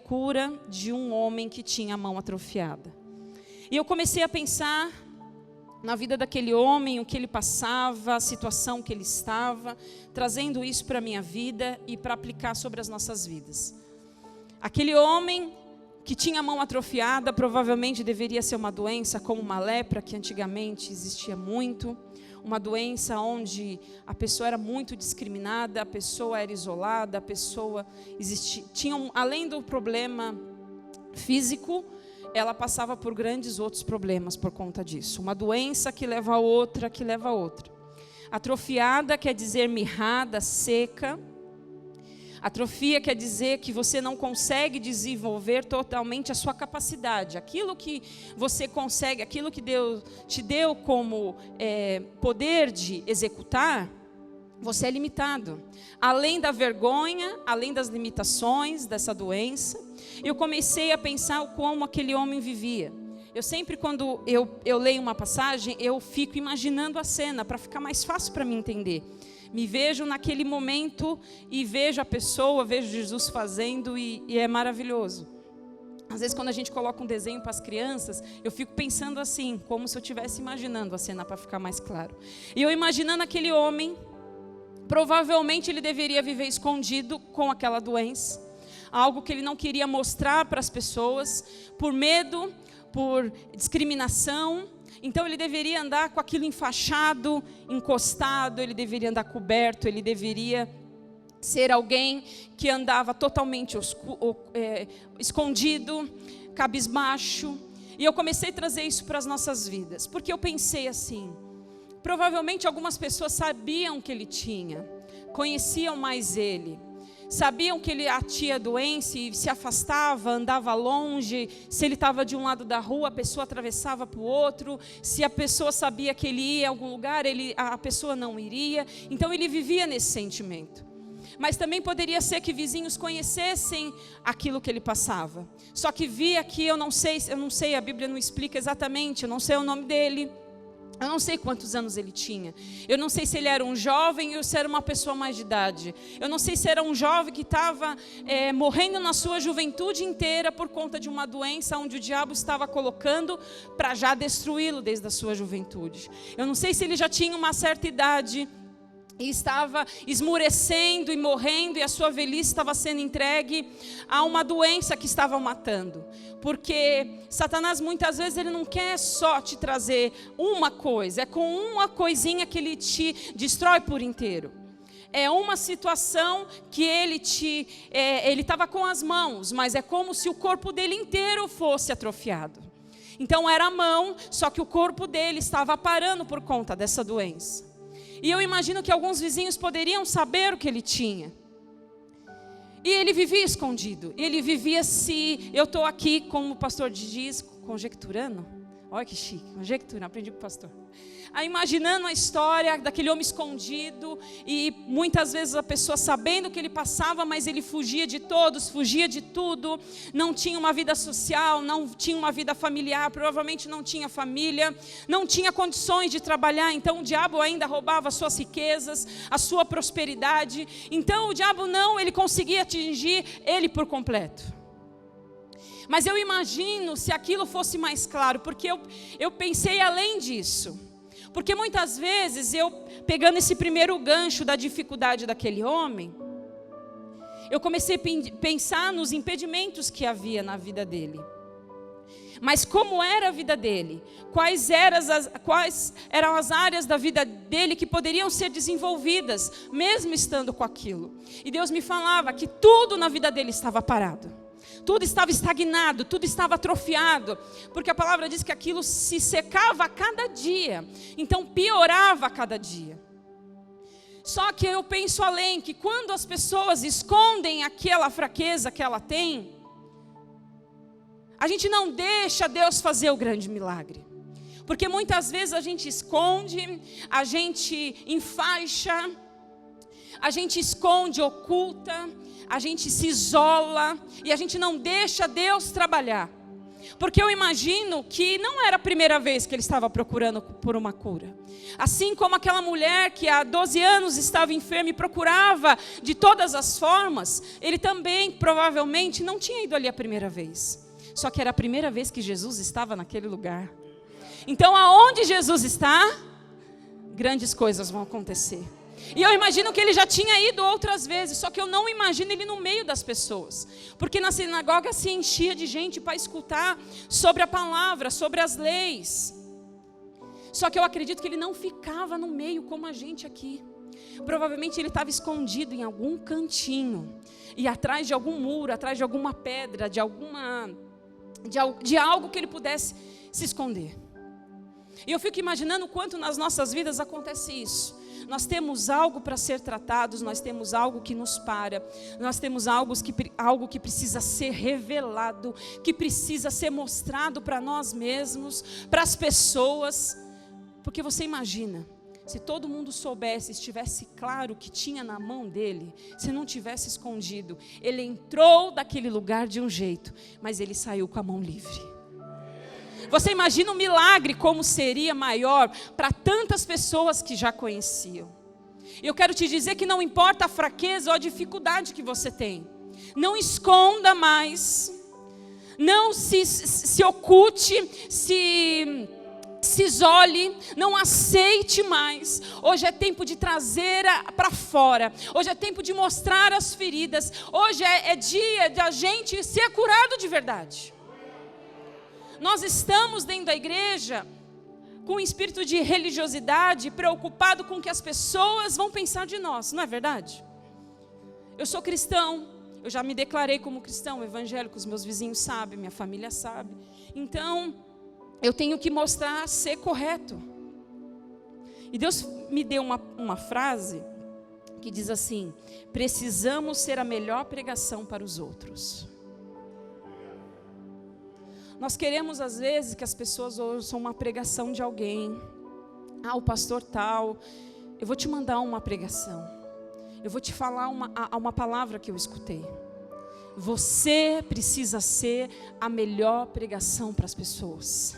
cura de um homem que tinha a mão atrofiada. E eu comecei a pensar na vida daquele homem, o que ele passava, a situação que ele estava, trazendo isso para a minha vida e para aplicar sobre as nossas vidas. Aquele homem que tinha a mão atrofiada, provavelmente deveria ser uma doença como uma lepra, que antigamente existia muito, uma doença onde a pessoa era muito discriminada, a pessoa era isolada, a pessoa tinha, além do problema físico, ela passava por grandes outros problemas por conta disso. Uma doença que leva a outra, que leva a outra. Atrofiada quer dizer mirrada, seca. Atrofia quer dizer que você não consegue desenvolver totalmente a sua capacidade. Aquilo que você consegue, aquilo que Deus te deu como poder de executar, você é limitado. Além da vergonha, além das limitações dessa doença, eu comecei a pensar como aquele homem vivia. Eu sempre, quando eu leio uma passagem, eu fico imaginando a cena, para ficar mais fácil para mim entender. Me vejo naquele momento e vejo a pessoa, vejo Jesus fazendo e é maravilhoso. Às vezes, quando a gente coloca um desenho para as crianças, eu fico pensando assim, como se eu estivesse imaginando a cena para ficar mais claro. E eu imaginando aquele homem, provavelmente ele deveria viver escondido com aquela doença, algo que ele não queria mostrar para as pessoas, por medo, por discriminação. Então ele deveria andar com aquilo enfaixado, encostado, ele deveria andar coberto, ele deveria ser alguém que andava totalmente escondido, cabisbaixo. E eu comecei a trazer isso para as nossas vidas, porque eu pensei assim, provavelmente algumas pessoas sabiam que ele tinha, conheciam mais ele, sabiam que ele tinha doença e se afastava, andava longe. Se ele estava de um lado da rua, a pessoa atravessava para o outro. Se a pessoa sabia que ele ia a algum lugar, a pessoa não iria. Então ele vivia nesse sentimento. Mas também poderia ser que vizinhos conhecessem aquilo que ele passava. Só que via que eu não sei, a Bíblia não explica exatamente, eu não sei o nome dele. Eu não sei quantos anos ele tinha. Eu não sei se ele era um jovem ou se era uma pessoa mais de idade. Eu não sei se era um jovem que estava morrendo na sua juventude inteira por conta de uma doença onde o diabo estava colocando para já destruí-lo desde a sua juventude. Eu não sei se ele já tinha uma certa idade e estava esmurecendo e morrendo, e a sua velhice estava sendo entregue a uma doença que estava o matando. Porque Satanás muitas vezes ele não quer só te trazer uma coisa, é com uma coisinha que ele te destrói por inteiro. É uma situação que ele estava com as mãos, mas é como se o corpo dele inteiro fosse atrofiado. Então era a mão, só que o corpo dele estava parando por conta dessa doença. E eu imagino que alguns vizinhos poderiam saber o que ele tinha. E ele vivia escondido. Ele vivia eu estou aqui, como o pastor diz, conjecturando. Olha que chique, conjecturando, aprendi com o pastor. Aí, imaginando a história daquele homem escondido. E muitas vezes a pessoa sabendo o que ele passava, mas ele fugia de todos, fugia de tudo. Não tinha uma vida social, não tinha uma vida familiar, provavelmente não tinha família, não tinha condições de trabalhar. Então o diabo ainda roubava as suas riquezas, a sua prosperidade. Então o diabo ele conseguia atingir ele por completo. Mas eu imagino se aquilo fosse mais claro, porque eu pensei além disso. Porque muitas vezes pegando esse primeiro gancho da dificuldade daquele homem, eu comecei a pensar nos impedimentos que havia na vida dele. Mas como era a vida dele? Quais eram as áreas da vida dele que poderiam ser desenvolvidas, mesmo estando com aquilo? E Deus me falava que tudo na vida dele estava parado. Tudo estava estagnado, tudo estava atrofiado, porque a palavra diz que aquilo se secava a cada dia, então piorava a cada dia. Só que eu penso além, que quando as pessoas escondem aquela fraqueza que ela tem, a gente não deixa Deus fazer o grande milagre. Porque muitas vezes a gente esconde, a gente enfaixa, a gente esconde, oculta, a gente se isola e a gente não deixa Deus trabalhar. Porque eu imagino que não era a primeira vez que ele estava procurando por uma cura. Assim como aquela mulher que há 12 anos estava enferma e procurava de todas as formas, ele também provavelmente não tinha ido ali a primeira vez. Só que era a primeira vez que Jesus estava naquele lugar. Então aonde Jesus está, grandes coisas vão acontecer. E eu imagino que ele já tinha ido outras vezes, só que eu não imagino ele no meio das pessoas. Porque na sinagoga se enchia de gente para escutar sobre a palavra, sobre as leis. Só que eu acredito que ele não ficava no meio como a gente aqui. Provavelmente ele estava escondido em algum cantinho. E atrás de algum muro, atrás de alguma pedra, de algo que ele pudesse se esconder. E eu fico imaginando o quanto nas nossas vidas acontece isso. Nós temos algo para ser tratados, nós temos algo que nos para, nós temos algo que precisa ser revelado, que precisa ser mostrado para nós mesmos, para as pessoas. Porque você imagina, se todo mundo soubesse, estivesse claro o que tinha na mão dele, se não tivesse escondido, ele entrou daquele lugar de um jeito, mas ele saiu com a mão livre. Você imagina o milagre como seria maior para tantas pessoas que já conheciam. Eu quero te dizer que não importa a fraqueza ou a dificuldade que você tem. Não esconda mais. Não se oculte, se isole, não aceite mais. Hoje é tempo de trazer para fora. Hoje é tempo de mostrar as feridas. Hoje é dia de a gente ser curado de verdade. Nós estamos dentro da igreja com um espírito de religiosidade, preocupado com o que as pessoas vão pensar de nós, não é verdade? Eu sou cristão, eu já me declarei como cristão, evangélico, os meus vizinhos sabem, minha família sabe. Então, eu tenho que mostrar ser correto. E Deus me deu uma frase que diz assim: precisamos ser a melhor pregação para os outros. Nós queremos às vezes que as pessoas ouçam uma pregação de alguém. O pastor tal, eu vou te mandar uma pregação. Eu vou te falar uma palavra que eu escutei. Você precisa ser a melhor pregação para as pessoas.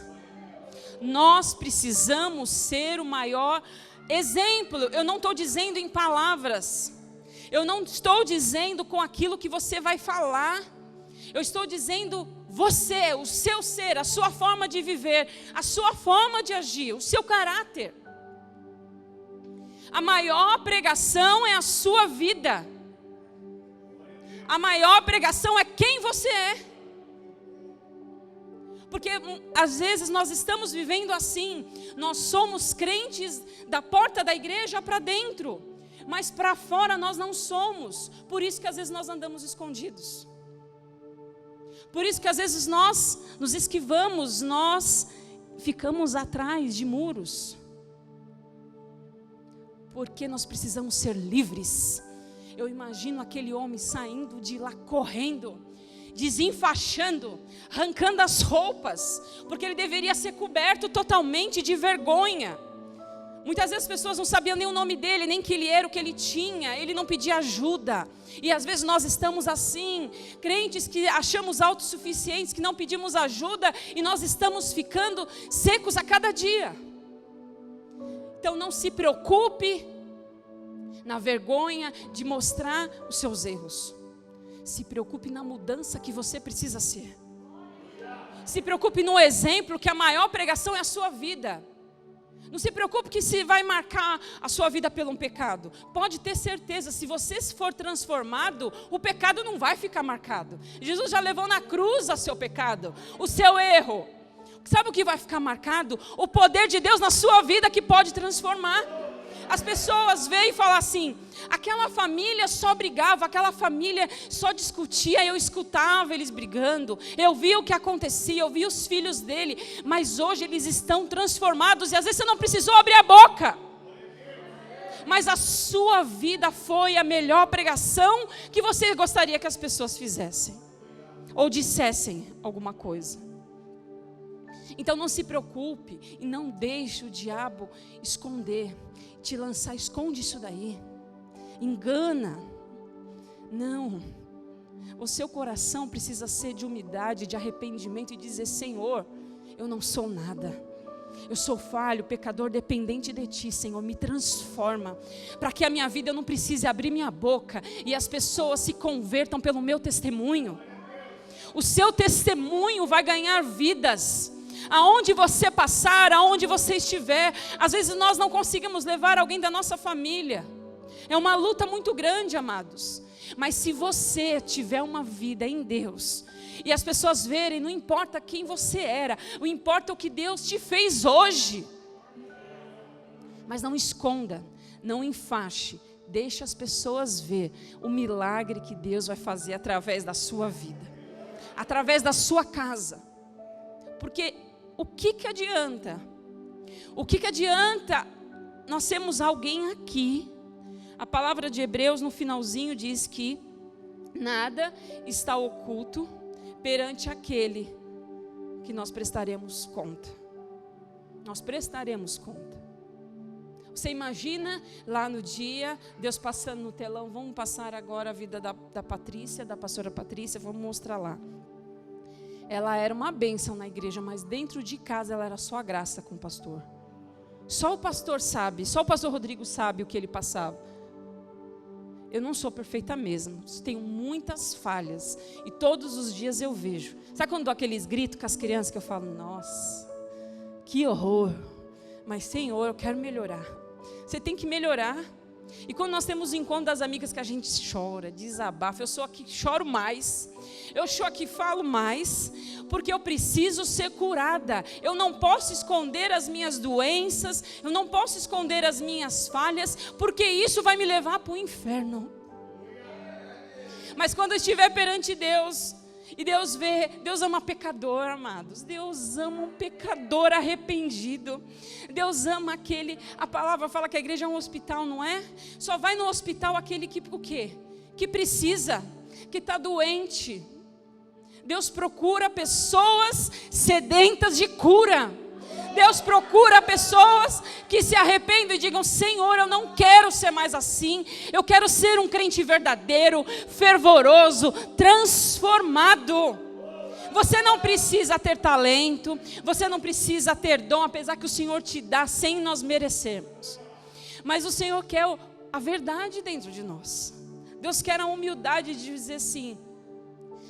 Nós precisamos ser o maior exemplo. Eu não estou dizendo em palavras. Eu não estou dizendo com aquilo que você vai falar. Eu estou dizendo você, o seu ser, a sua forma de viver, a sua forma de agir, o seu caráter. A maior pregação é a sua vida. A maior pregação é quem você é. Porque às vezes nós estamos vivendo assim. Nós somos crentes da porta da igreja para dentro, mas para fora nós não somos. Por isso que às vezes nós andamos escondidos. Por isso que às vezes nós nos esquivamos, nós ficamos atrás de muros. Porque nós precisamos ser livres. Eu imagino aquele homem saindo de lá correndo, desenfaixando, arrancando as roupas, porque ele deveria ser coberto totalmente de vergonha. Muitas vezes as pessoas não sabiam nem o nome dele, nem que ele era, o que ele tinha. Ele não pedia ajuda. E às vezes nós estamos assim, crentes que achamos autossuficientes, que não pedimos ajuda, e nós estamos ficando secos a cada dia. Então não se preocupe na vergonha de mostrar os seus erros. Se preocupe na mudança que você precisa ser. Se preocupe no exemplo, que a maior pregação é a sua vida. Não se preocupe que se vai marcar a sua vida pelo um pecado. Pode ter certeza, se você for transformado, o pecado não vai ficar marcado. Jesus já levou na cruz o seu pecado, o seu erro. Sabe o que vai ficar marcado? O poder de Deus na sua vida, que pode transformar. As pessoas veem e falam assim: aquela família só brigava, aquela família só discutia. Eu escutava eles brigando, eu via o que acontecia, eu via os filhos dele, mas hoje eles estão transformados. E às vezes você não precisou abrir a boca, mas a sua vida foi a melhor pregação que você gostaria que as pessoas fizessem ou dissessem alguma coisa. Então não se preocupe e não deixe o diabo esconder, te lançar. Esconde isso daí, engana. Não, O seu coração precisa ser de humildade, de arrependimento e dizer: Senhor, eu não sou nada. Eu sou falho, pecador, dependente de Ti, Senhor, me transforma, para que a minha vida eu não precise abrir minha boca e as pessoas se convertam pelo meu testemunho. O seu testemunho vai ganhar vidas, aonde você passar, aonde você estiver. Às vezes nós não conseguimos levar alguém da nossa família, é uma luta muito grande, amados, mas se você tiver uma vida em Deus, e as pessoas verem, não importa quem você era, o importa é o que Deus te fez hoje. Mas não esconda, não enfaxe, deixe as pessoas ver o milagre que Deus vai fazer através da sua vida, através da sua casa. Porque o que adianta? O que adianta nós termos alguém aqui? A palavra de Hebreus no finalzinho diz que nada está oculto perante aquele que nós prestaremos conta. Nós prestaremos conta. Você imagina lá no dia, Deus passando no telão, vamos passar agora a vida da Patrícia, da pastora Patrícia, vamos mostrar lá. Ela era uma bênção na igreja, mas dentro de casa ela era só a graça com o pastor. Só o pastor sabe, só o pastor Rodrigo sabe o que ele passava. Eu não sou perfeita mesmo, tenho muitas falhas e todos os dias eu vejo. Sabe quando dou aqueles gritos com as crianças que eu falo: nossa, que horror, mas Senhor, eu quero melhorar. Você tem que melhorar. E quando nós temos o encontro das amigas que a gente chora, desabafa, eu sou a que choro mais, eu sou a que falo mais, porque eu preciso ser curada. Eu não posso esconder as minhas doenças, eu não posso esconder as minhas falhas, porque isso vai me levar para o inferno. Mas quando eu estiver perante Deus, e Deus vê, Deus ama pecador, amados. Deus ama um pecador arrependido. Deus ama aquele, a palavra fala que a igreja é um hospital, não é? Só vai no hospital aquele que o quê? Que precisa, que está doente. Deus procura pessoas sedentas de cura. Deus procura pessoas que se arrependam e digam: Senhor, eu não quero ser mais assim. Eu quero ser um crente verdadeiro, fervoroso, transformado. Você não precisa ter talento, você não precisa ter dom, apesar que o Senhor te dá sem nós merecermos. Mas o Senhor quer a verdade dentro de nós. Deus quer a humildade de dizer assim: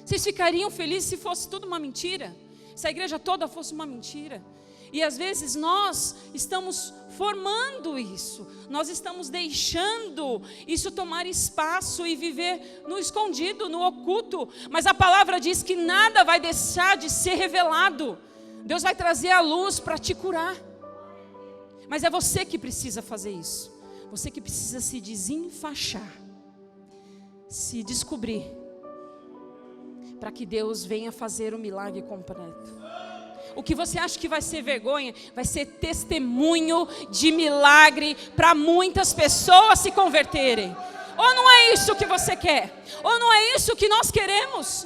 vocês ficariam felizes se fosse tudo uma mentira? Se a igreja toda fosse uma mentira? E às vezes nós estamos formando isso, nós estamos deixando isso tomar espaço e viver no escondido, no oculto. Mas a palavra diz que nada vai deixar de ser revelado. Deus vai trazer a luz para te curar. Mas é você que precisa fazer isso. Você que precisa se desenfaixar, se descobrir, para que Deus venha fazer o milagre completo. O que você acha que vai ser vergonha, vai ser testemunho de milagre para muitas pessoas se converterem. Ou não é isso que você quer? Ou não é isso que nós queremos?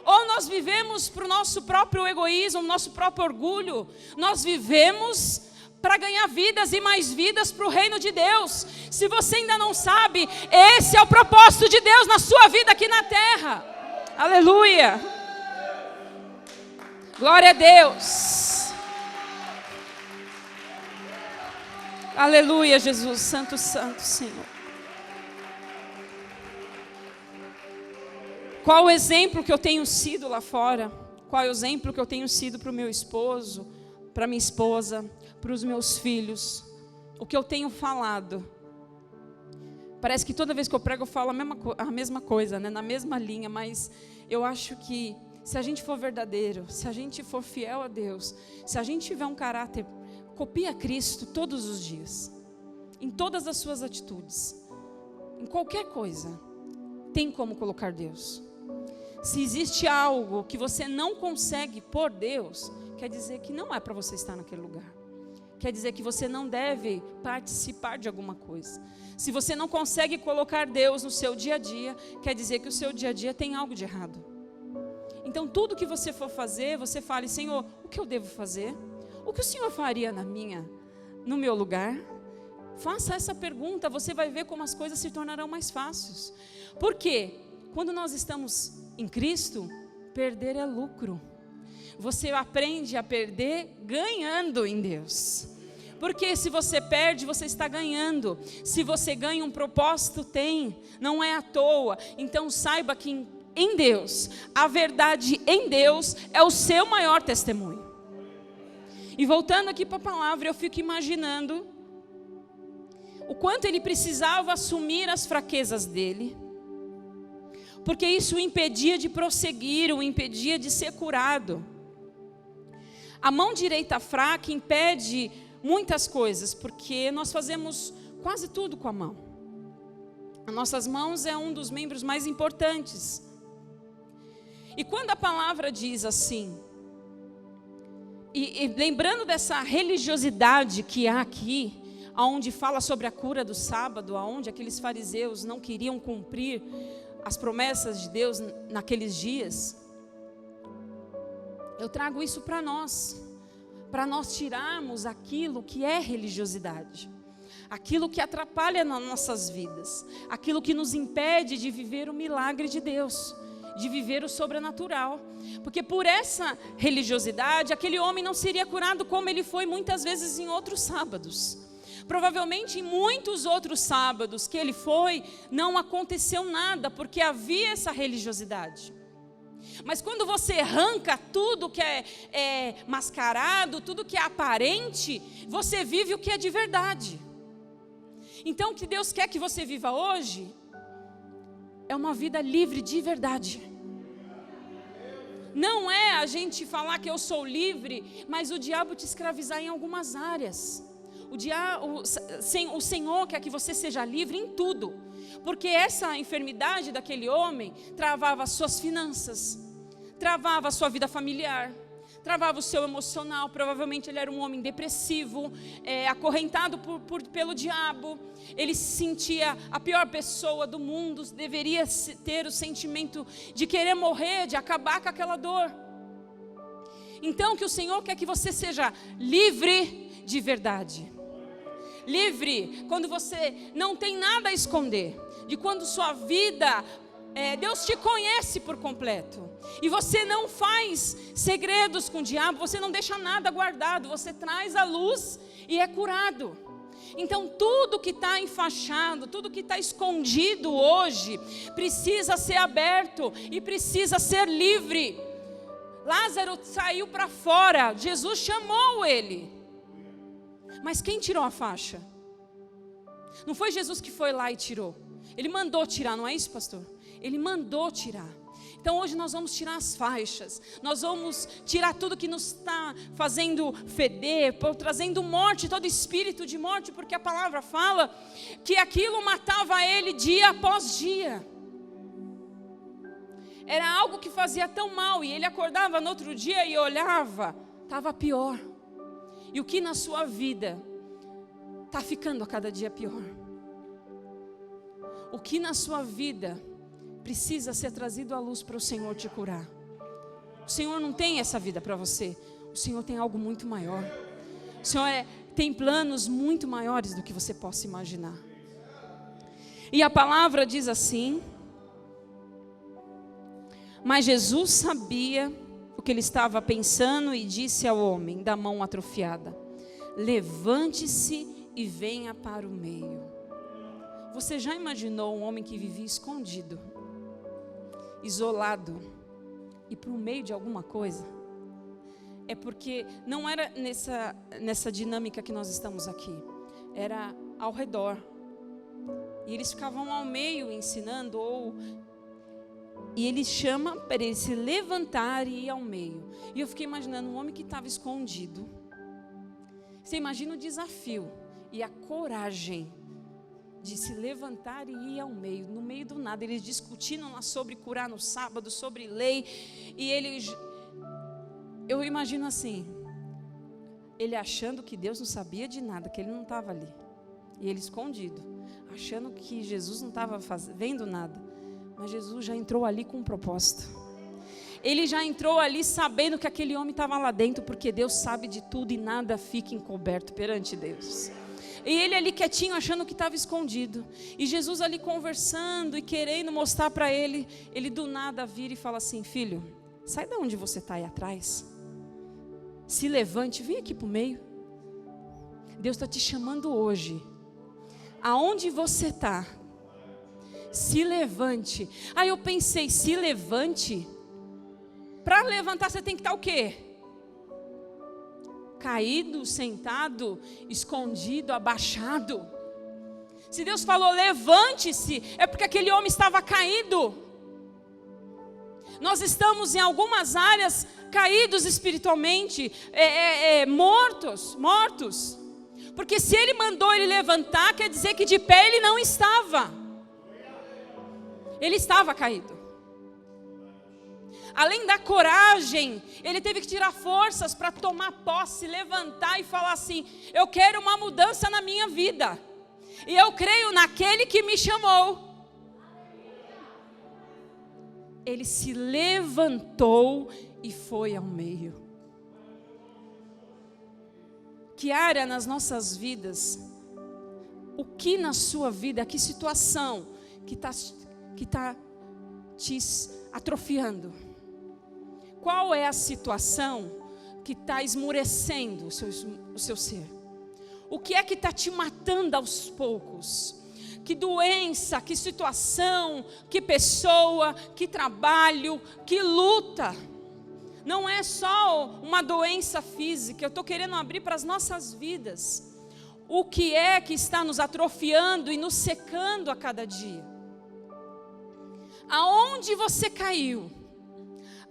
Ou nós vivemos para o nosso próprio egoísmo, nosso próprio orgulho? Nós vivemos para ganhar vidas e mais vidas para o reino de Deus. Se você ainda não sabe, esse é o propósito de Deus na sua vida aqui na terra. Aleluia! Glória a Deus. Aleluia, Jesus, santo, santo Senhor. Qual o exemplo que eu tenho sido lá fora? Qual é o exemplo que eu tenho sido para o meu esposo, para minha esposa, para os meus filhos? O que eu tenho falado? Parece que toda vez que eu prego eu falo a mesma coisa, né? Na mesma linha, mas eu acho que se a gente for verdadeiro, se a gente for fiel a Deus, se a gente tiver um caráter, copia Cristo todos os dias, em todas as suas atitudes, em qualquer coisa, tem como colocar Deus. Se existe algo que você não consegue por Deus, quer dizer que não é para você estar naquele lugar. Quer dizer que você não deve participar de alguma coisa. Se você não consegue colocar Deus no seu dia a dia, quer dizer que o seu dia a dia tem algo de errado. Então tudo que você for fazer, você fale: Senhor, o que eu devo fazer? O que o Senhor faria no meu lugar? Faça essa pergunta, você vai ver como as coisas se tornarão mais fáceis. Por quê? quando nós estamos em Cristo, perder é lucro. Você aprende a perder ganhando em Deus. Porque se você perde, você está ganhando. Se você ganha, um propósito tem, não é à toa. Então saiba que em Deus, a verdade em Deus é o seu maior testemunho. E voltando aqui para a palavra, eu fico imaginando o quanto ele precisava assumir as fraquezas dele, porque isso o impedia de prosseguir, o impedia de ser curado. A mão direita fraca impede muitas coisas, porque nós fazemos quase tudo com a mão. As nossas mãos é um dos membros mais importantes. E quando a palavra diz assim, e lembrando dessa religiosidade que há aqui, onde fala sobre a cura do sábado, onde aqueles fariseus não queriam cumprir as promessas de Deus naqueles dias, eu trago isso para nós tirarmos aquilo que é religiosidade, aquilo que atrapalha nas nossas vidas, aquilo que nos impede de viver o milagre de Deus, de viver o sobrenatural. Porque por essa religiosidade, aquele homem não seria curado como ele foi muitas vezes em outros sábados. Provavelmente em muitos outros sábados que ele foi, não aconteceu nada, porque havia essa religiosidade. Mas quando você arranca tudo que é mascarado, tudo que é aparente, você vive o que é de verdade. Então o que Deus quer que você viva hoje é uma vida livre de verdade. Não é a gente falar que eu sou livre, mas o diabo te escravizar em algumas áreas. O Senhor quer que você seja livre em tudo. Porque essa enfermidade daquele homem travava as suas finanças, travava a sua vida familiar, travava o seu emocional. Provavelmente ele era um homem depressivo, acorrentado pelo diabo. Ele se sentia a pior pessoa do mundo, deveria ter o sentimento de querer morrer, de acabar com aquela dor. Então que o Senhor quer que você seja livre de verdade. Livre quando você não tem nada a esconder, de quando sua vida, Deus te conhece por completo, e você não faz segredos com o diabo, você não deixa nada guardado, você traz a luz e é curado. Então tudo que está enfaixado, tudo que está escondido hoje, precisa ser aberto e precisa ser livre. Lázaro saiu para fora, Jesus chamou ele. Mas quem tirou a faixa? Não foi Jesus que foi lá e tirou. Ele mandou tirar, não é isso, pastor? Ele mandou tirar. Então hoje nós vamos tirar as faixas. Nós vamos tirar tudo que nos está fazendo feder, trazendo morte, todo espírito de morte, porque a palavra fala que aquilo matava ele dia após dia. Era algo que fazia tão mal, e ele acordava no outro dia e olhava, estava pior. E o que na sua vida está ficando a cada dia pior? O que na sua vida precisa ser trazido à luz para o Senhor te curar? O Senhor não tem essa vida para você. O Senhor tem algo muito maior. O Senhor tem planos muito maiores do que você possa imaginar. E a palavra diz assim: mas Jesus sabia o que ele estava pensando e disse ao homem da mão atrofiada: levante-se e venha para o meio. Você já imaginou um homem que vivia escondido, isolado, e para o meio de alguma coisa? É porque não era nessa dinâmica que nós estamos aqui, era ao redor. E eles ficavam ao meio ensinando, e ele chama para ele se levantar e ir ao meio. E eu fiquei imaginando um homem que estava escondido. Você imagina o desafio e a coragem de se levantar e ir ao meio, no meio do nada. Eles discutindo lá sobre curar no sábado, sobre lei. E eu imagino assim, ele achando que Deus não sabia de nada, que ele não estava ali. E ele escondido, achando que Jesus não estava vendo nada. Mas Jesus já entrou ali com um propósito. Ele já entrou ali sabendo que aquele homem estava lá dentro, porque Deus sabe de tudo e nada fica encoberto perante Deus. E ele ali quietinho, achando que estava escondido. E Jesus ali conversando e querendo mostrar para ele. Ele do nada vira e fala assim: filho, sai da onde você está aí atrás. Se levante, vem aqui para o meio. Deus está te chamando hoje. Aonde você está? Se levante. Aí eu pensei, se levante? Para levantar você tem que estar o quê? Caído, sentado, escondido, abaixado. Se Deus falou levante-se, é porque aquele homem estava caído. Nós estamos em algumas áreas caídos espiritualmente, mortos. Porque se ele mandou ele levantar, quer dizer que de pé ele não estava. Ele estava caído. Além da coragem, ele teve que tirar forças para tomar posse, levantar e falar assim: eu quero uma mudança na minha vida. E eu creio naquele que me chamou. Ele se levantou e foi ao meio. Que área nas nossas vidas, o que na sua vida, que situação que tá te atrofiando? Qual é a situação que está esmurecendo o seu ser? O que é que está te matando aos poucos? Que doença, que situação, que pessoa, que trabalho, que luta. Não é só uma doença física, eu estou querendo abrir para as nossas vidas. O que é que está nos atrofiando e nos secando a cada dia? Aonde você caiu?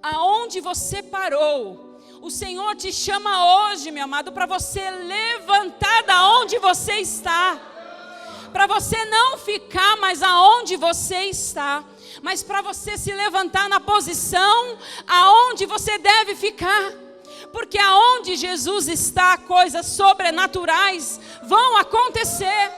Aonde você parou? O Senhor te chama hoje, meu amado, para você levantar da onde você está. Para você não ficar mais aonde você está, mas para você se levantar na posição aonde você deve ficar. Porque aonde Jesus está, coisas sobrenaturais vão acontecer.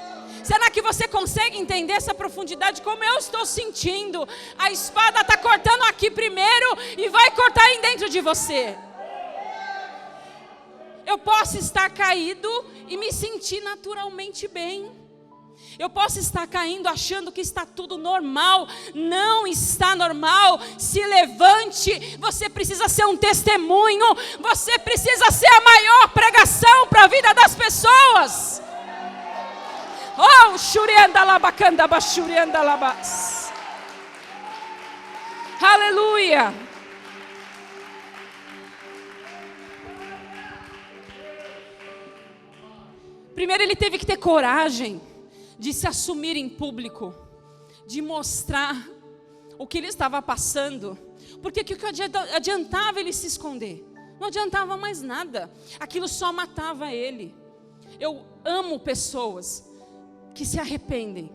Será que você consegue entender essa profundidade? Como eu estou sentindo? A espada está cortando aqui primeiro e vai cortar aí dentro de você. Eu posso estar caído e me sentir naturalmente bem. Eu posso estar caindo achando que está tudo normal. Não está normal. Se levante. Você precisa ser um testemunho. Você precisa ser a maior pregação para a vida das pessoas. Oh, shuriandalabacandaba, shuriandalabas. Aleluia. Primeiro ele teve que ter coragem de se assumir em público, de mostrar o que ele estava passando. Porque o que adiantava ele se esconder? Não adiantava mais nada. Aquilo só matava ele. Eu amo pessoas que se arrependem.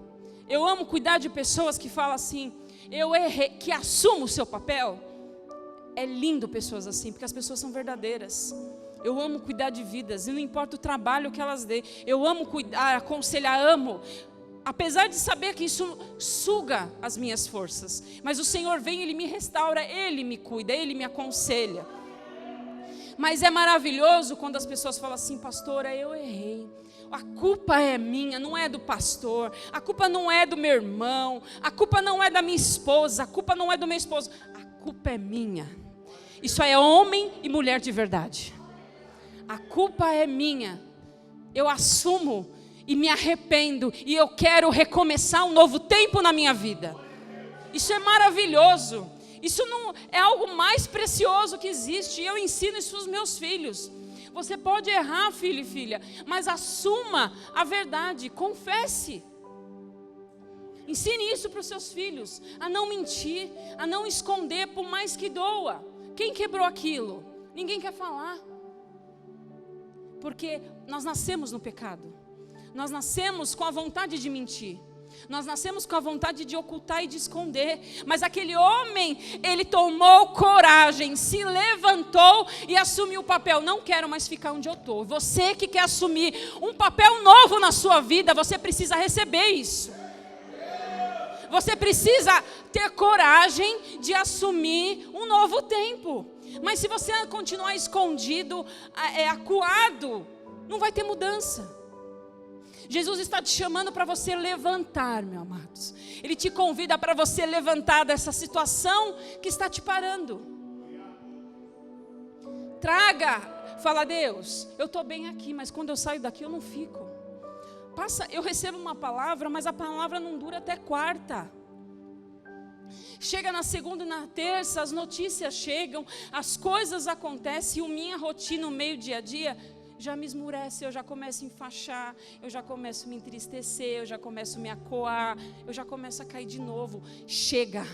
Eu amo cuidar de pessoas que falam assim: eu errei, que assumam o seu papel. É lindo pessoas assim, porque as pessoas são verdadeiras. Eu amo cuidar de vidas, e não importa o trabalho que elas dêem. Eu amo cuidar, aconselhar, amo. Apesar de saber que isso suga as minhas forças. Mas o Senhor vem, Ele me restaura, Ele me cuida, Ele me aconselha. Mas é maravilhoso quando as pessoas falam assim: pastora, eu errei. A culpa é minha, não é do pastor. A culpa não é do meu irmão. A culpa não é da minha esposa. A culpa não é do meu esposo. A culpa é minha. Isso é homem e mulher de verdade. A culpa é minha. Eu assumo e me arrependo. E eu quero recomeçar um novo tempo na minha vida. Isso é maravilhoso. Isso não é algo mais precioso que existe. E eu ensino isso aos meus filhos. Você pode errar, filho e filha, mas assuma a verdade. Confesse. Ensine isso para os seus filhos. A não mentir, a não esconder, por mais que doa. Quem quebrou aquilo? Ninguém quer falar. Porque nós nascemos no pecado. Nós nascemos com a vontade de mentir. Nós nascemos com a vontade de ocultar e de esconder. Mas aquele homem, ele tomou coragem, se levantou e assumiu o papel. Não quero mais ficar onde eu estou. Você que quer assumir um papel novo na sua vida, você precisa receber isso. Você precisa ter coragem de assumir um novo tempo. Mas se você continuar escondido, acuado, não vai ter mudança. Jesus está te chamando para você levantar, meus amados. Ele te convida para você levantar dessa situação que está te parando. Fala, Deus, eu estou bem aqui, mas quando eu saio daqui eu não fico. Eu recebo uma palavra, mas a palavra não dura até quarta. Chega na segunda e na terça, as notícias chegam, as coisas acontecem, e a minha rotina, o meio dia a dia, já me esmurece, eu já começo a enfaixar, eu já começo a me entristecer, eu já começo a me acuar, eu já começo a cair de novo. Chega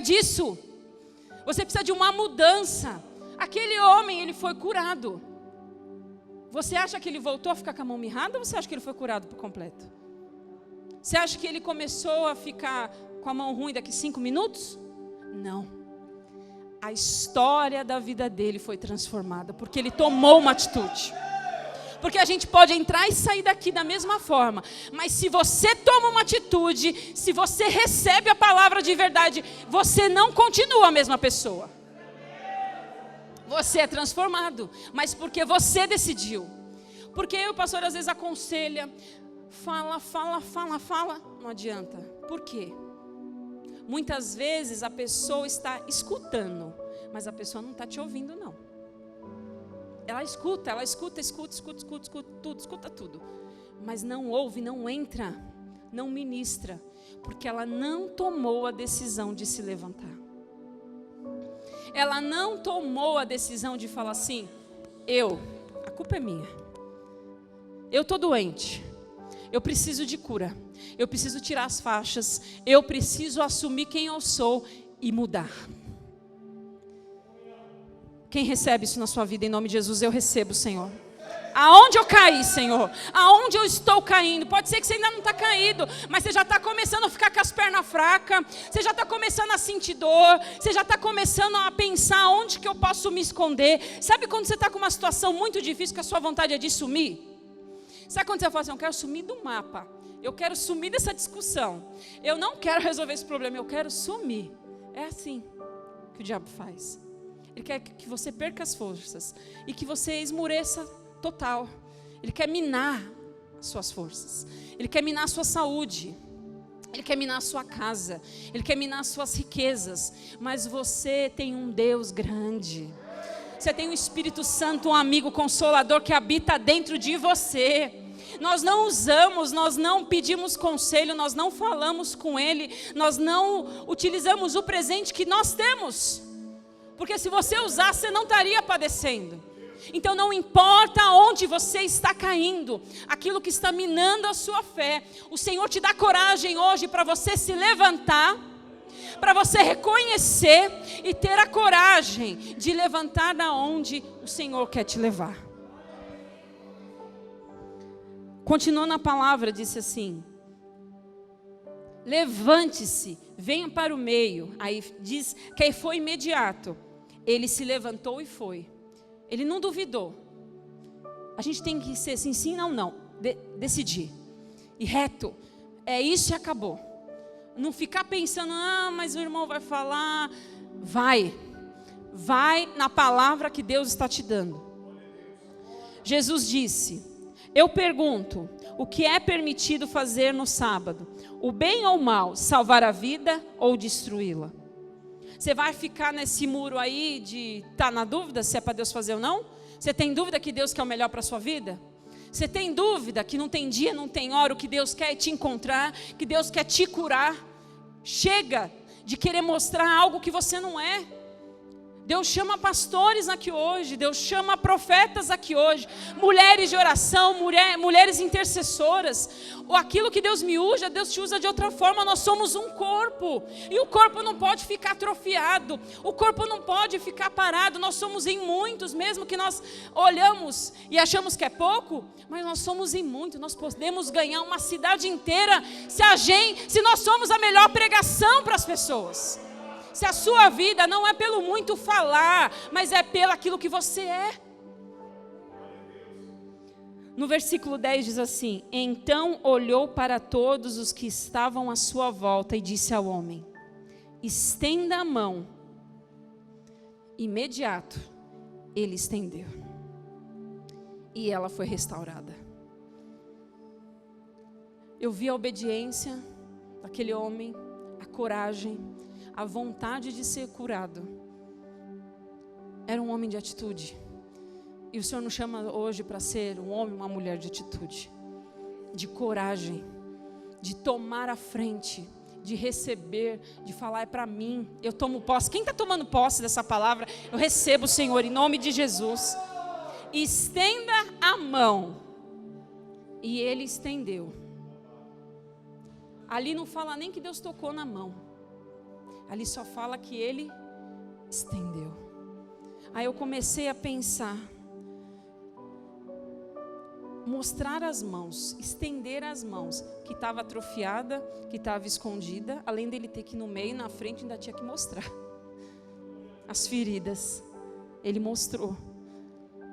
disso. Você precisa de uma mudança. Aquele homem, ele foi curado. Você acha que ele voltou a ficar com a mão mirrada ou você acha que ele foi curado por completo? Você acha que ele começou a ficar com a mão ruim daqui 5 minutos? Não. A história da vida dele foi transformada, porque ele tomou uma atitude. Porque a gente pode entrar e sair daqui da mesma forma, mas se você toma uma atitude, se você recebe a palavra de verdade, você não continua a mesma pessoa. Você é transformado, mas porque você decidiu. Porque o pastor às vezes aconselha, fala, não adianta. Por quê? Muitas vezes a pessoa está escutando, mas a pessoa não está te ouvindo, não. Ela escuta tudo. Mas não ouve, não entra, não ministra, porque ela não tomou a decisão de se levantar. Ela não tomou a decisão de falar assim, a culpa é minha. Eu estou doente. Eu preciso de cura. Eu preciso tirar as faixas. Eu preciso assumir quem eu sou e mudar. Quem recebe isso na sua vida, em nome de Jesus, eu recebo, Senhor. Aonde eu caí, Senhor? Aonde eu estou caindo? Pode ser que você ainda não está caído, mas você já está começando a ficar com as pernas fracas, você já está começando a sentir dor, você já está começando a pensar onde que eu posso me esconder. Sabe quando você está com uma situação muito difícil, que a sua vontade é de sumir? Sabe quando você fala assim, eu quero sumir do mapa, eu quero sumir dessa discussão, eu não quero resolver esse problema, eu quero sumir. É assim que o diabo faz. Ele quer que você perca as forças e que você esmureça total. Ele quer minar suas forças. Ele quer minar a sua saúde. Ele quer minar a sua casa. Ele quer minar as suas riquezas. Mas você tem um Deus grande. Você tem um Espírito Santo, um amigo consolador que habita dentro de você. Nós não usamos, nós não pedimos conselho, nós não falamos com Ele, nós não utilizamos o presente que nós temos. Porque se você usar, você não estaria padecendo. Então não importa onde você está caindo, aquilo que está minando a sua fé, o Senhor te dá coragem hoje para você se levantar, para você reconhecer e ter a coragem de levantar da onde o Senhor quer te levar. Continuou na palavra, disse assim, levante-se, venha para o meio. Aí diz que aí foi imediato. Ele se levantou e foi. Ele não duvidou. A gente tem que ser assim, sim, não. Decidir. E reto. É isso e acabou. Não ficar pensando, mas o irmão vai falar. Vai na palavra que Deus está te dando. Jesus disse, eu pergunto, o que é permitido fazer no sábado? O bem ou o mal? Salvar a vida ou destruí-la? Você vai ficar nesse muro aí de estar na dúvida se é para Deus fazer ou não? Você tem dúvida que Deus quer o melhor para a sua vida? Você tem dúvida que não tem dia, não tem hora, o que Deus quer é te encontrar, que Deus quer te curar? Chega de querer mostrar algo que você não é. Deus chama pastores aqui hoje, Deus chama profetas aqui hoje, mulheres de oração, mulheres intercessoras. Ou aquilo que Deus me usa, Deus te usa de outra forma. Nós somos um corpo, e o corpo não pode ficar atrofiado, o corpo não pode ficar parado. Nós somos em muitos, mesmo que nós olhamos e achamos que é pouco, mas nós somos em muitos. Nós podemos ganhar uma cidade inteira se nós somos a melhor pregação para as pessoas. Se a sua vida não é pelo muito falar, mas é pelo aquilo que você é. No versículo 10 diz assim, então olhou para todos os que estavam à sua volta e disse ao homem, estenda a mão. Imediato, ele estendeu. E ela foi restaurada. eu vi a obediência daquele homem, a coragem, a vontade de ser curado. Era um homem de atitude. E o Senhor nos chama hoje para ser um homem, uma mulher de atitude, de coragem, de tomar a frente, de receber, de falar: é para mim, eu tomo posse. Quem está tomando posse dessa palavra? Eu recebo, Senhor, em nome de Jesus. Estenda a mão. E ele estendeu. Ali não fala nem que Deus tocou na mão. Ali só fala que ele estendeu. Aí eu comecei a pensar: mostrar as mãos, estender as mãos, que estava atrofiada, que estava escondida, além dele ter que ir no meio, na frente, ainda tinha que mostrar as feridas. Ele mostrou.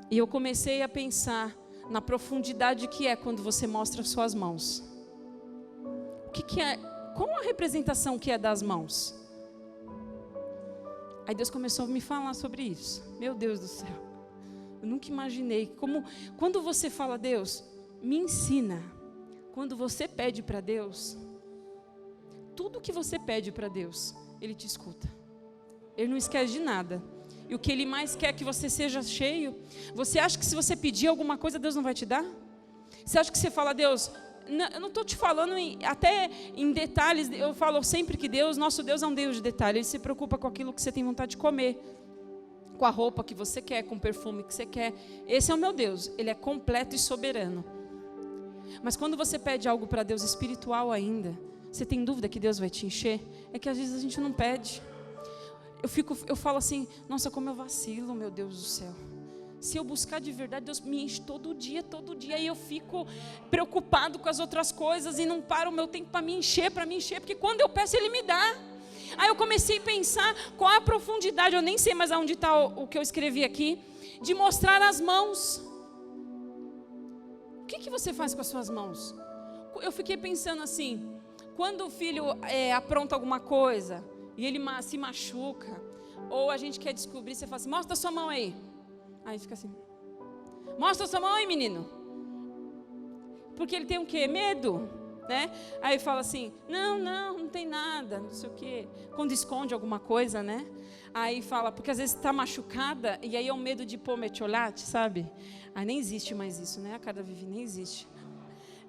E eu comecei a pensar na profundidade que é quando você mostra as suas mãos. O que é? Qual a representação que é das mãos? Aí Deus começou a me falar sobre isso. Meu Deus do céu. Eu nunca imaginei como, quando você fala: Deus, me ensina. Quando você pede para Deus, tudo que você pede para Deus, Ele te escuta. Ele não esquece de nada. E o que Ele mais quer é que você seja cheio. Você acha que se você pedir alguma coisa, Deus não vai te dar? Você acha que você fala: Deus, eu não estou te falando até em detalhes. Eu falo sempre que Deus, nosso Deus é um Deus de detalhes. Ele se preocupa com aquilo que você tem vontade de comer, com a roupa que você quer, com o perfume que você quer. Esse é o meu Deus, Ele é completo e soberano. Mas quando você pede algo para Deus espiritual ainda, você tem dúvida que Deus vai te encher? É que às vezes a gente não pede. Eu falo assim: nossa, como eu vacilo, meu Deus do céu. Se eu buscar de verdade, Deus me enche todo dia, e eu fico preocupado com as outras coisas e não paro o meu tempo para me encher, porque quando eu peço, Ele me dá. Aí eu comecei a pensar qual a profundidade, eu nem sei mais aonde está o que eu escrevi aqui, de mostrar as mãos. O que você faz com as suas mãos? Eu fiquei pensando assim: quando o filho apronta alguma coisa e ele se machuca, ou a gente quer descobrir, você fala assim: mostra a sua mão aí. Aí fica assim: mostra a sua mão aí, menino. Porque ele tem o quê? Medo. Né? Aí fala assim: não tem nada, não sei o quê. Quando esconde alguma coisa, né? Aí fala, porque às vezes está machucada, e aí é o medo de pôr metiolate, sabe? Aí nem existe mais isso, né? A Cada Vive nem existe.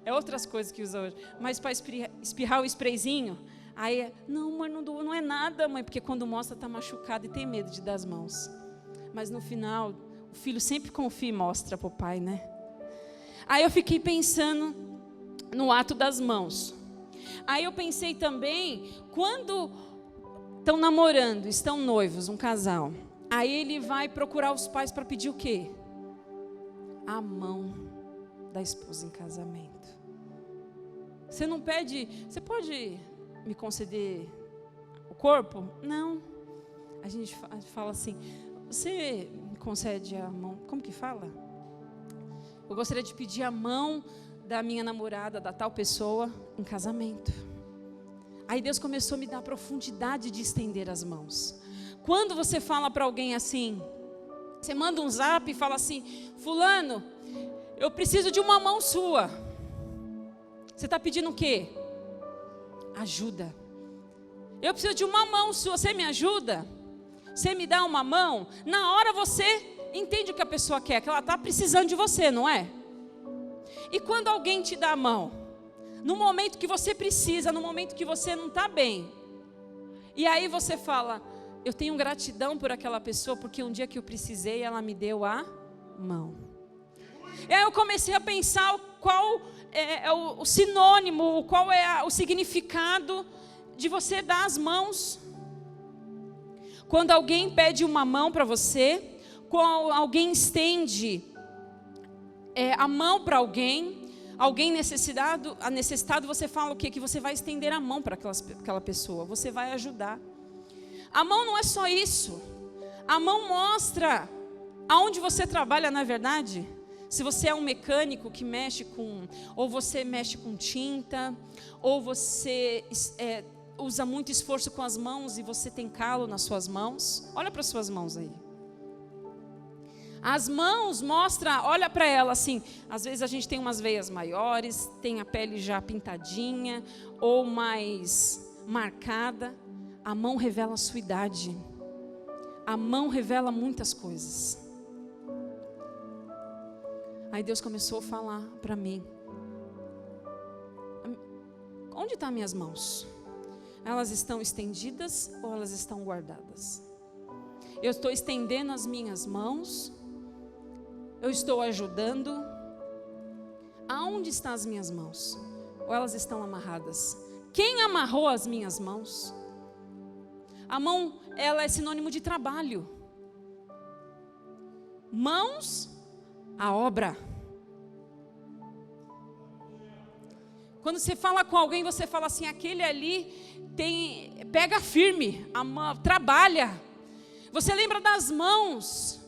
É outras coisas que usa hoje. Mas para espirrar o sprayzinho, aí não, mãe, não é nada, mãe, porque quando mostra está machucado e tem medo de dar as mãos. Mas no final, o filho sempre confia e mostra para o pai, né? Aí eu fiquei pensando no ato das mãos. Aí eu pensei também, quando estão namorando, estão noivos, um casal, aí ele vai procurar os pais para pedir o quê? A mão da esposa em casamento. Você não pede: você pode me conceder o corpo? Não. A gente fala assim: você me concede a mão? Como que fala? Eu gostaria de pedir a mão da minha namorada, da tal pessoa, em casamento. Aí Deus começou a me dar a profundidade de estender as mãos. Quando você fala para alguém assim, você manda um zap e fala assim: fulano, eu preciso de uma mão sua. Você está pedindo o quê? Ajuda. Eu preciso de uma mão sua, você me ajuda? Você me dá uma mão? Na hora você entende o que a pessoa quer, que ela está precisando de você, não é? E quando alguém te dá a mão, no momento que você precisa, no momento que você não está bem, e aí você fala: eu tenho gratidão por aquela pessoa, porque um dia que eu precisei, ela me deu a mão. E aí eu comecei a pensar qual é o sinônimo, qual é o significado de você dar as mãos. Quando alguém pede uma mão para você, quando alguém estende a mão para alguém necessitado, você fala o quê? Que você vai estender a mão para aquela pessoa, você vai ajudar. A mão não é só isso. A mão mostra aonde você trabalha, na verdade. Se você é um mecânico que mexe ou você mexe com tinta, ou você usa muito esforço com as mãos e você tem calo nas suas mãos, olha para as suas mãos aí. As mãos mostra, olha para ela assim, às vezes a gente tem umas veias maiores, tem a pele já pintadinha ou mais marcada. A mão revela a sua idade. A mão revela muitas coisas. Aí Deus começou a falar para mim: onde estão minhas mãos? Elas estão estendidas ou elas estão guardadas? Eu estou estendendo as minhas mãos? Eu estou ajudando? Aonde estão as minhas mãos? Ou elas estão amarradas? Quem amarrou as minhas mãos? A mão, ela é sinônimo de trabalho. Mãos, a obra. Quando você fala com alguém, você fala assim: aquele ali pega firme, trabalha. Você lembra das mãos.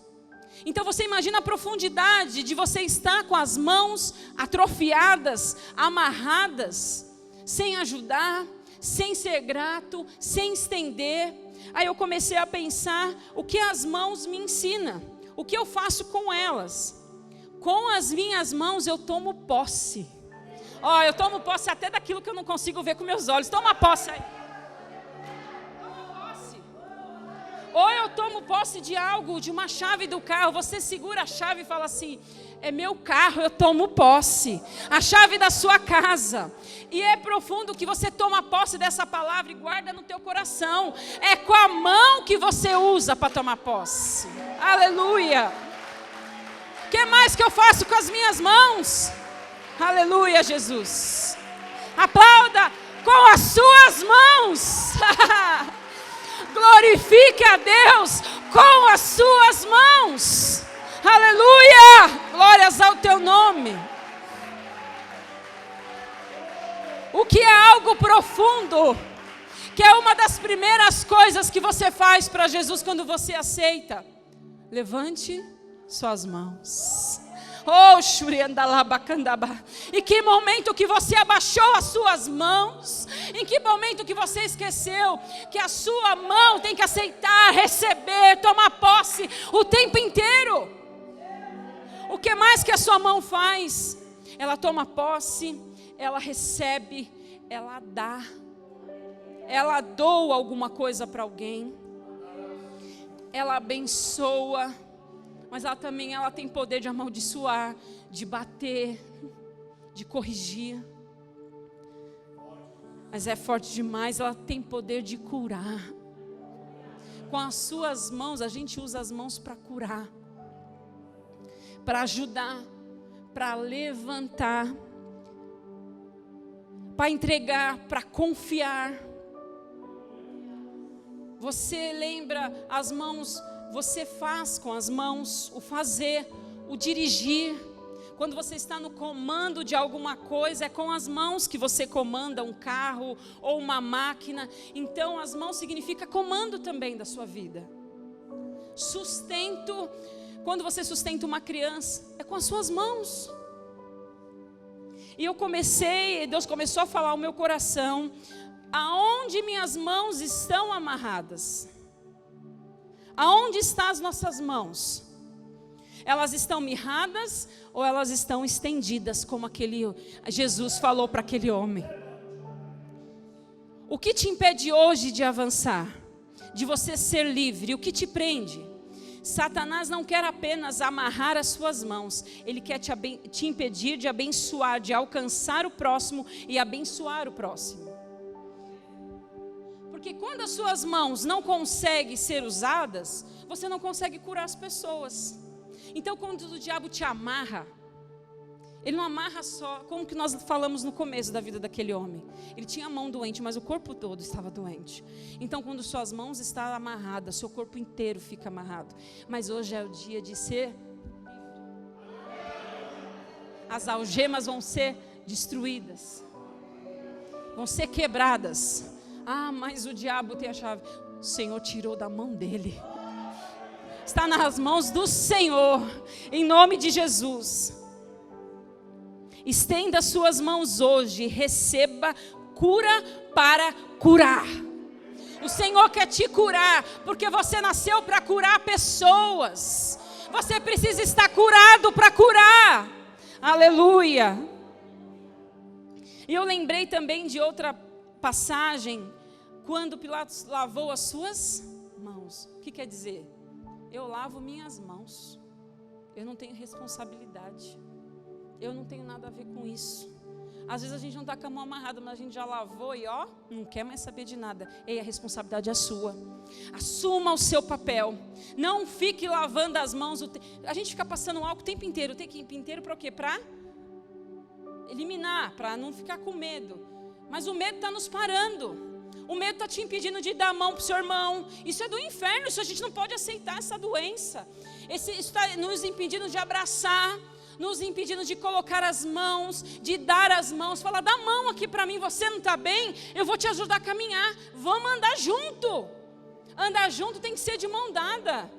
Então você imagina a profundidade de você estar com as mãos atrofiadas, amarradas, sem ajudar, sem ser grato, sem estender. Aí eu comecei a pensar o que as mãos me ensinam, o que eu faço com elas. Com as minhas mãos eu tomo posse. Eu tomo posse até daquilo que eu não consigo ver com meus olhos. Toma posse aí. Ou eu tomo posse de algo, de uma chave do carro. Você segura a chave e fala assim: é meu carro, eu tomo posse. A chave da sua casa. E é profundo que você toma posse dessa palavra e guarda no teu coração. É com a mão que você usa para tomar posse. Aleluia. O que mais que eu faço com as minhas mãos? Aleluia, Jesus. Aplauda com as suas mãos. Glorifique a Deus com as suas mãos. Aleluia! Glórias ao teu nome. O que é algo profundo, que é uma das primeiras coisas que você faz para Jesus quando você aceita. Levante suas mãos. Oh, Shuriandalabacandaba. Em que momento que você abaixou as suas mãos? Em que momento que você esqueceu que a sua mão tem que aceitar, receber, tomar posse o tempo inteiro? O que mais que a sua mão faz? Ela toma posse, ela recebe, ela dá. Ela doa alguma coisa para alguém. Ela abençoa. Mas ela também tem poder de amaldiçoar, de bater, de corrigir. Mas é forte demais, ela tem poder de curar. Com as suas mãos, a gente usa as mãos para curar, para ajudar, para levantar, para entregar, para confiar. Você lembra as mãos? Você faz com as mãos o fazer, o dirigir. Quando você está no comando de alguma coisa, é com as mãos que você comanda um carro ou uma máquina. Então as mãos significa comando também da sua vida. Sustento, quando você sustenta uma criança, é com as suas mãos. E Deus começou a falar ao meu coração: aonde minhas mãos estão amarradas? Aonde estão as nossas mãos? Elas estão mirradas ou elas estão estendidas, como Jesus falou para aquele homem? O que te impede hoje de avançar? De você ser livre? O que te prende? Satanás não quer apenas amarrar as suas mãos. Ele quer te impedir de abençoar, de alcançar o próximo e abençoar o próximo. Porque quando as suas mãos não conseguem ser usadas, você não consegue curar as pessoas. Então quando o diabo te amarra, ele não amarra só, como que nós falamos no começo da vida daquele homem. Ele tinha a mão doente, mas o corpo todo estava doente. Então quando suas mãos estão amarradas, seu corpo inteiro fica amarrado. Mas hoje é o dia de ser livre. As algemas vão ser destruídas, vão ser quebradas. Mas o diabo tem a chave. O Senhor tirou da mão dele. Está nas mãos do Senhor, em nome de Jesus. Estenda suas mãos hoje e receba cura para curar. O Senhor quer te curar, porque você nasceu para curar pessoas. Você precisa estar curado para curar. Aleluia. E eu lembrei também de outra passagem, quando Pilatos lavou as suas mãos. O que quer dizer? Eu lavo minhas mãos. Eu não tenho responsabilidade. Eu não tenho nada a ver com isso. Às vezes a gente não está com a mão amarrada, mas a gente já lavou e não quer mais saber de nada. Ei, a responsabilidade é sua. Assuma o seu papel. Não fique lavando as mãos. A gente fica passando álcool o tempo inteiro. O tempo inteiro para o quê? Para eliminar, para não ficar com medo. Mas o medo está nos parando. O medo está te impedindo de dar a mão para o seu irmão. Isso é do inferno. Isso a gente não pode aceitar, essa doença. Isso está nos impedindo de abraçar, nos impedindo de colocar as mãos, de dar as mãos, falar, dá a mão aqui para mim, você não está bem? Eu vou te ajudar a caminhar, vamos andar junto. Andar junto tem que ser de mão dada,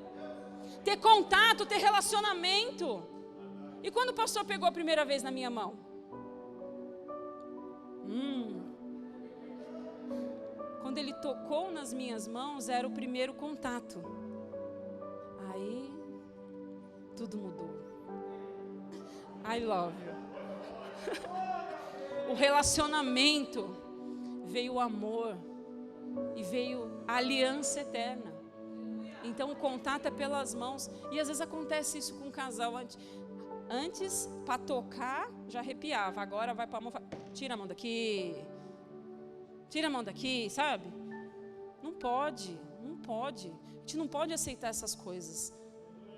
ter contato, ter relacionamento. E quando o pastor pegou a primeira vez na minha mão? Quando ele tocou nas minhas mãos, era o primeiro contato. Aí, tudo mudou. I love you. O relacionamento, veio o amor e veio a aliança eterna. Então o contato é pelas mãos. E às vezes acontece isso com um casal. Antes para tocar, já arrepiava. Agora vai para a mão, tira a mão daqui. Tira a mão daqui, sabe? Não pode, não pode. A gente não pode aceitar essas coisas.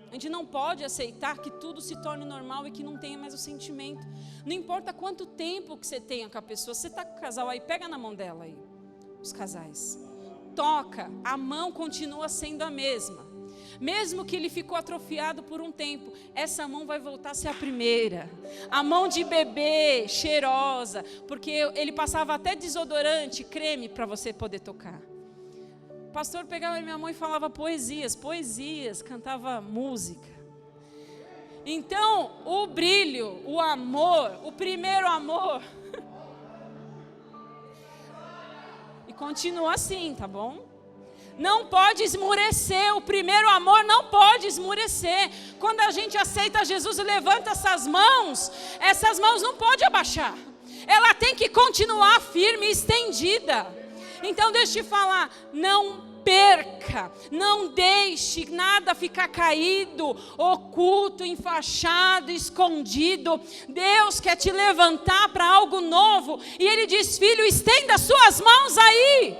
A gente não pode aceitar que tudo se torne normal e que não tenha mais o sentimento. Não importa quanto tempo que você tenha com a pessoa. Você está com o casal aí, pega na mão dela aí. Os casais. Toca, a mão continua sendo a mesma. Mesmo que ele ficou atrofiado por um tempo, essa mão vai voltar a ser a primeira. A mão de bebê, cheirosa. Porque ele passava até desodorante, creme para você poder tocar. O pastor pegava minha mão e falava poesias, cantava música. Então, o brilho, o amor, o primeiro amor. E continua assim, tá bom? Não pode esmurecer, o primeiro amor não pode esmurecer. Quando a gente aceita Jesus e levanta essas mãos não podem abaixar. Ela tem que continuar firme e estendida. Então deixa eu te falar, não perca, não deixe nada ficar caído, oculto, enfaixado, escondido. Deus quer te levantar para algo novo. E Ele diz, filho, estenda suas mãos aí.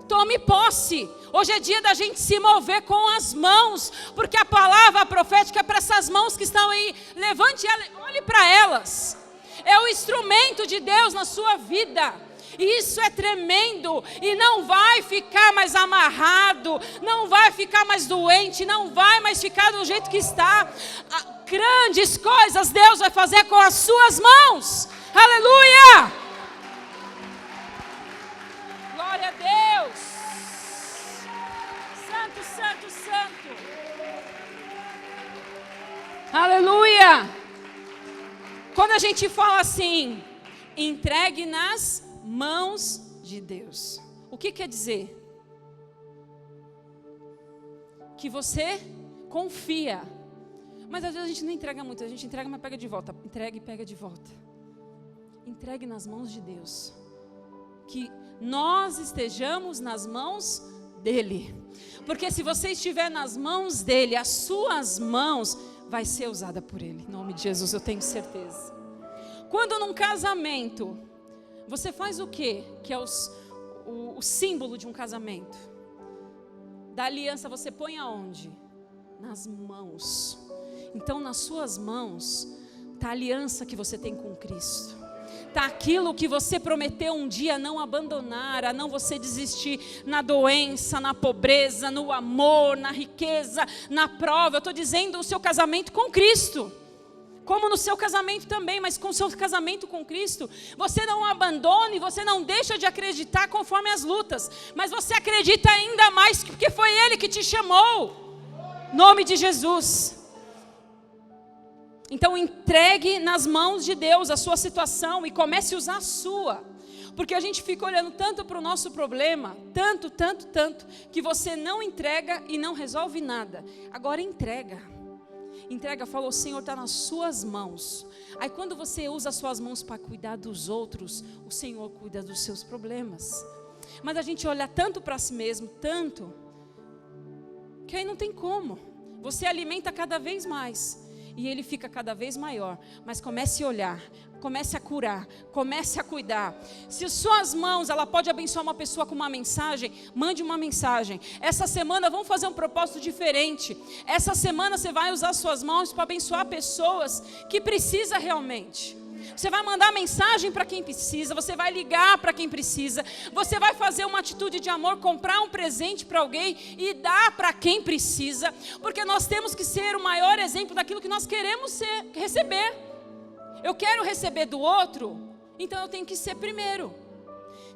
Tome posse. Hoje é dia da gente se mover com as mãos, porque a palavra profética é para essas mãos que estão aí. Levante ela, olhe para elas. É o instrumento de Deus na sua vida. Isso é tremendo. E não vai ficar mais amarrado, não vai ficar mais doente, não vai mais ficar do jeito que está. Grandes coisas Deus vai fazer com as suas mãos. Aleluia! Glória a Deus. Santo, santo, santo. Aleluia. Quando a gente fala assim, entregue nas mãos de Deus. O que quer dizer? Que você confia. Mas às vezes a gente não entrega muito, a gente entrega, mas pega de volta. Entrega e pega de volta. Entregue nas mãos de Deus. Que nós estejamos nas mãos dEle. Porque se você estiver nas mãos dEle, as suas mãos vai ser usada por Ele. Em nome de Jesus, eu tenho certeza. Quando num casamento, você faz o quê? Que é o símbolo de um casamento. Da aliança você põe aonde? Nas mãos. Então nas suas mãos está a aliança que você tem com Cristo. Está aquilo que você prometeu um dia não abandonar, a não você desistir na doença, na pobreza, no amor, na riqueza, na prova. Eu estou dizendo o seu casamento com Cristo. Como no seu casamento também, mas com o seu casamento com Cristo, você não abandona e você não deixa de acreditar conforme as lutas, mas você acredita ainda mais, porque foi Ele que te chamou. Nome de Jesus. Então entregue nas mãos de Deus a sua situação e comece a usar a sua. Porque a gente fica olhando tanto para o nosso problema, tanto, que você não entrega e não resolve nada. Agora entrega, falou, Senhor, está nas suas mãos. Aí quando você usa as suas mãos para cuidar dos outros, o Senhor cuida dos seus problemas. Mas a gente olha tanto para si mesmo, tanto, que aí não tem como. Você alimenta cada vez mais e ele fica cada vez maior. Mas comece a olhar, comece a curar, comece a cuidar. Se suas mãos, ela pode abençoar uma pessoa com uma mensagem, mande uma mensagem. Essa semana vamos fazer um propósito diferente. Essa semana você vai usar suas mãos para abençoar pessoas que precisam realmente. Você vai mandar mensagem para quem precisa, você vai ligar para quem precisa, você vai fazer uma atitude de amor, comprar um presente para alguém e dar para quem precisa, porque nós temos que ser o maior exemplo daquilo que nós queremos receber. Eu quero receber do outro, então eu tenho que ser primeiro.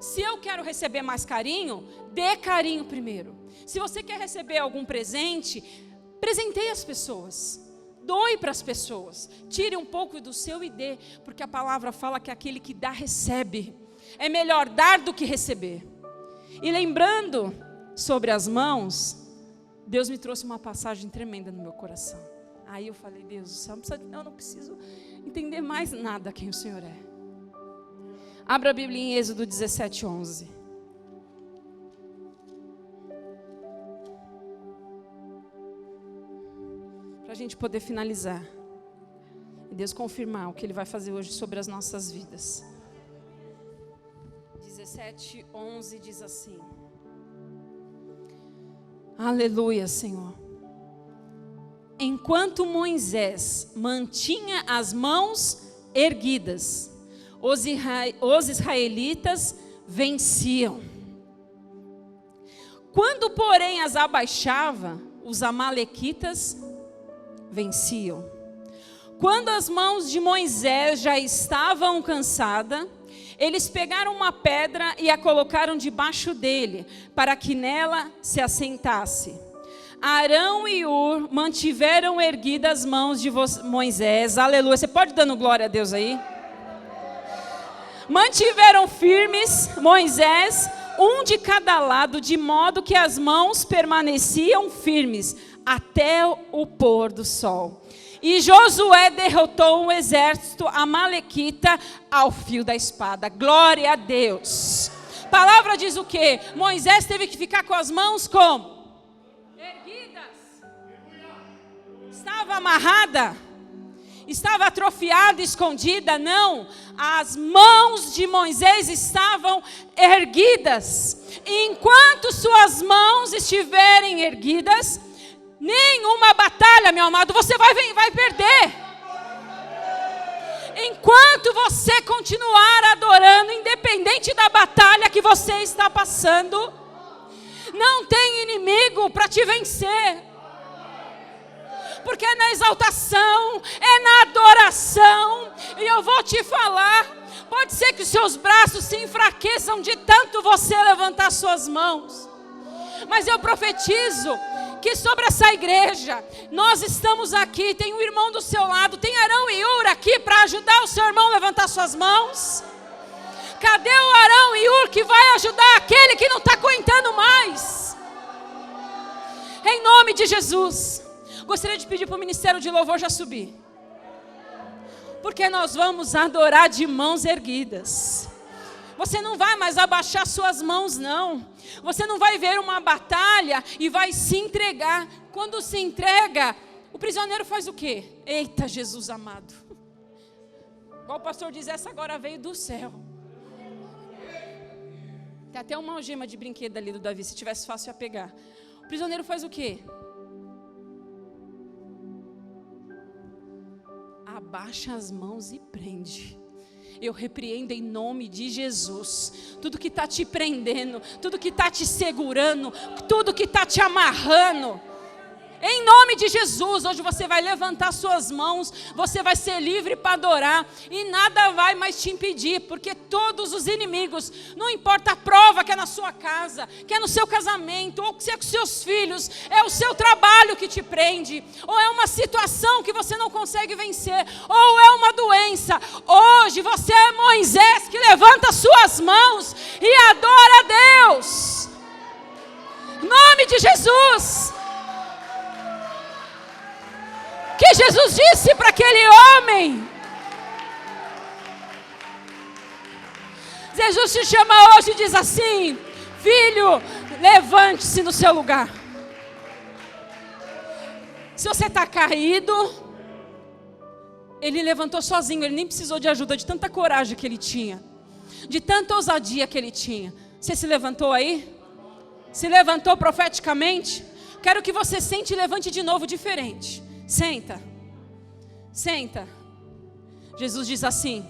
Se eu quero receber mais carinho, dê carinho primeiro. Se você quer receber algum presente, presenteie as pessoas. Doe para as pessoas, tire um pouco do seu e dê, porque a palavra fala que aquele que dá, recebe. É melhor dar do que receber. E lembrando sobre as mãos, Deus me trouxe uma passagem tremenda no meu coração. Aí eu falei, Deus, do céu, eu não preciso entender mais nada quem o Senhor é. Abra a Bíblia em Êxodo 17:11. Para a gente poder finalizar. E Deus confirmar o que Ele vai fazer hoje sobre as nossas vidas. 17:11 diz assim. Aleluia, Senhor. Enquanto Moisés mantinha as mãos erguidas, os israelitas venciam. Quando, porém, as abaixava, os amalequitas venciam. Quando as mãos de Moisés já estavam cansadas, eles pegaram uma pedra e a colocaram debaixo dele, para que nela se assentasse. Arão e Hur mantiveram erguidas as mãos de Moisés. Aleluia. Você pode dando glória a Deus aí? Mantiveram firmes Moisés, um de cada lado, de modo que as mãos permaneciam firmes até o pôr do sol. E Josué derrotou um exército amalequita ao fio da espada. Glória a Deus. A palavra diz o quê? Moisés teve que ficar com as mãos como? Erguidas. Estava amarrada? Estava atrofiada, escondida? Não. As mãos de Moisés estavam erguidas. E enquanto suas mãos estiverem erguidas, nenhuma batalha, meu amado, você vai perder. Enquanto você continuar adorando, independente da batalha que você está passando, não tem inimigo para te vencer. Porque é na exaltação, é na adoração. E eu vou te falar, pode ser que os seus braços se enfraqueçam de tanto você levantar suas mãos. Mas eu profetizo que sobre essa igreja, nós estamos aqui, tem um irmão do seu lado, tem Arão e Hur aqui para ajudar o seu irmão a levantar suas mãos. Cadê o Arão e Hur que vai ajudar aquele que não está aguentando mais? Em nome de Jesus. Gostaria de pedir para o ministério de louvor já subir. Porque nós vamos adorar de mãos erguidas. Você não vai mais abaixar suas mãos, não. Você não vai ver uma batalha e vai se entregar. Quando se entrega, o prisioneiro faz o quê? Eita, Jesus amado. Igual o pastor diz, essa agora veio do céu. Tem até uma algema de brinquedo ali do Davi, se tivesse fácil ia pegar. O prisioneiro faz o quê? Abaixa as mãos e prende. Eu repreendo em nome de Jesus tudo que está te prendendo, tudo que está te segurando, tudo que está te amarrando. Em nome nome de Jesus, hoje você vai levantar suas mãos, você vai ser livre para adorar, e nada vai mais te impedir, porque todos os inimigos, não importa a prova que é na sua casa, que é no seu casamento, ou que é com seus filhos, é o seu trabalho que te prende, ou é uma situação que você não consegue vencer, ou é uma doença. Hoje você é Moisés que levanta suas mãos e adora a Deus. Em nome de Jesus. Que Jesus disse para aquele homem. Jesus te chama hoje e diz assim: filho, levante-se no seu lugar. Se você está caído, ele levantou sozinho, ele nem precisou de ajuda, de tanta coragem que ele tinha, de tanta ousadia que ele tinha. Você se levantou aí? Se levantou profeticamente? Quero que você sente e levante de novo diferente. Senta. Senta. Jesus diz assim: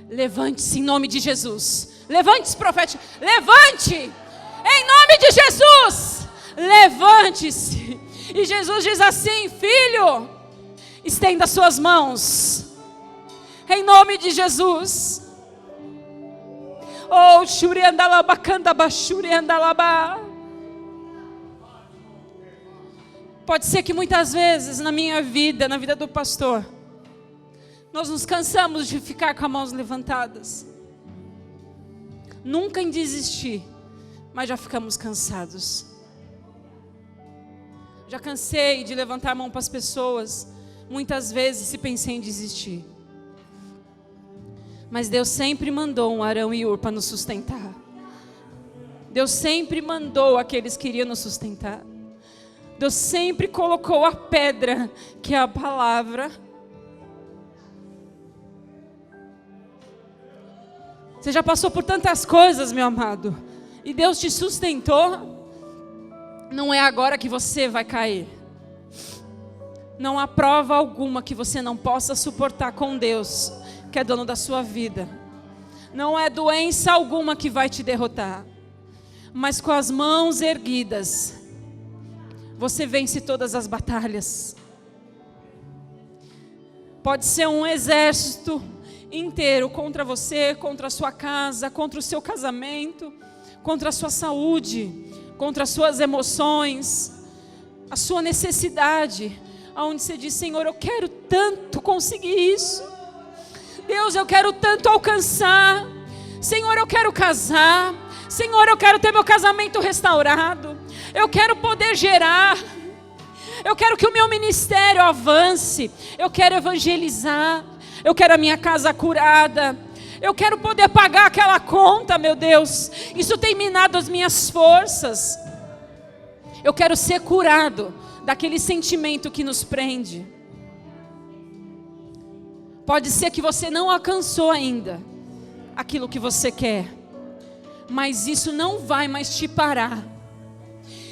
levante-se em nome de Jesus. Levante-se, profeta. Levante! Em nome de Jesus. Levante-se. E Jesus diz assim: filho, estenda suas mãos. Em nome de Jesus. Oh, Shuriandalaba, Kandaba, Shuriandalaba. Pode ser que muitas vezes na minha vida, na vida do pastor, nós nos cansamos de ficar com as mãos levantadas. Nunca em desistir, mas já ficamos cansados. Já cansei de levantar a mão para as pessoas, muitas vezes se pensei em desistir. Mas Deus sempre mandou um Arão e Ur para nos sustentar. Deus sempre mandou aqueles que iriam nos sustentar. Deus sempre colocou a pedra, que é a palavra. Você já passou por tantas coisas, meu amado, e Deus te sustentou. Não é agora que você vai cair. Não há prova alguma que você não possa suportar com Deus, que é dono da sua vida. Não é doença alguma que vai te derrotar. Mas com as mãos erguidas, você vence todas as batalhas. Pode ser um exército inteiro contra você, contra a sua casa, contra o seu casamento, contra a sua saúde, contra as suas emoções, a sua necessidade, aonde você diz: Senhor, eu quero tanto conseguir isso. Deus, eu quero tanto alcançar. Senhor, eu quero casar. Senhor, eu quero ter meu casamento restaurado. Eu quero poder gerar. Eu quero que o meu ministério avance. Eu quero evangelizar. Eu quero a minha casa curada. Eu quero poder pagar aquela conta, meu Deus. Isso tem minado as minhas forças. Eu quero ser curado daquele sentimento que nos prende. Pode ser que você não alcançou ainda aquilo que você quer, mas isso não vai mais te parar.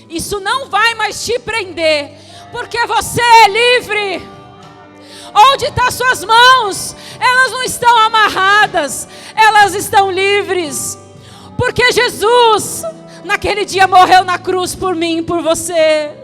Isso não vai mais te prender, porque você é livre. Onde estão suas mãos? Elas não estão amarradas, elas estão livres. Porque Jesus, naquele dia, morreu na cruz por mim e por você.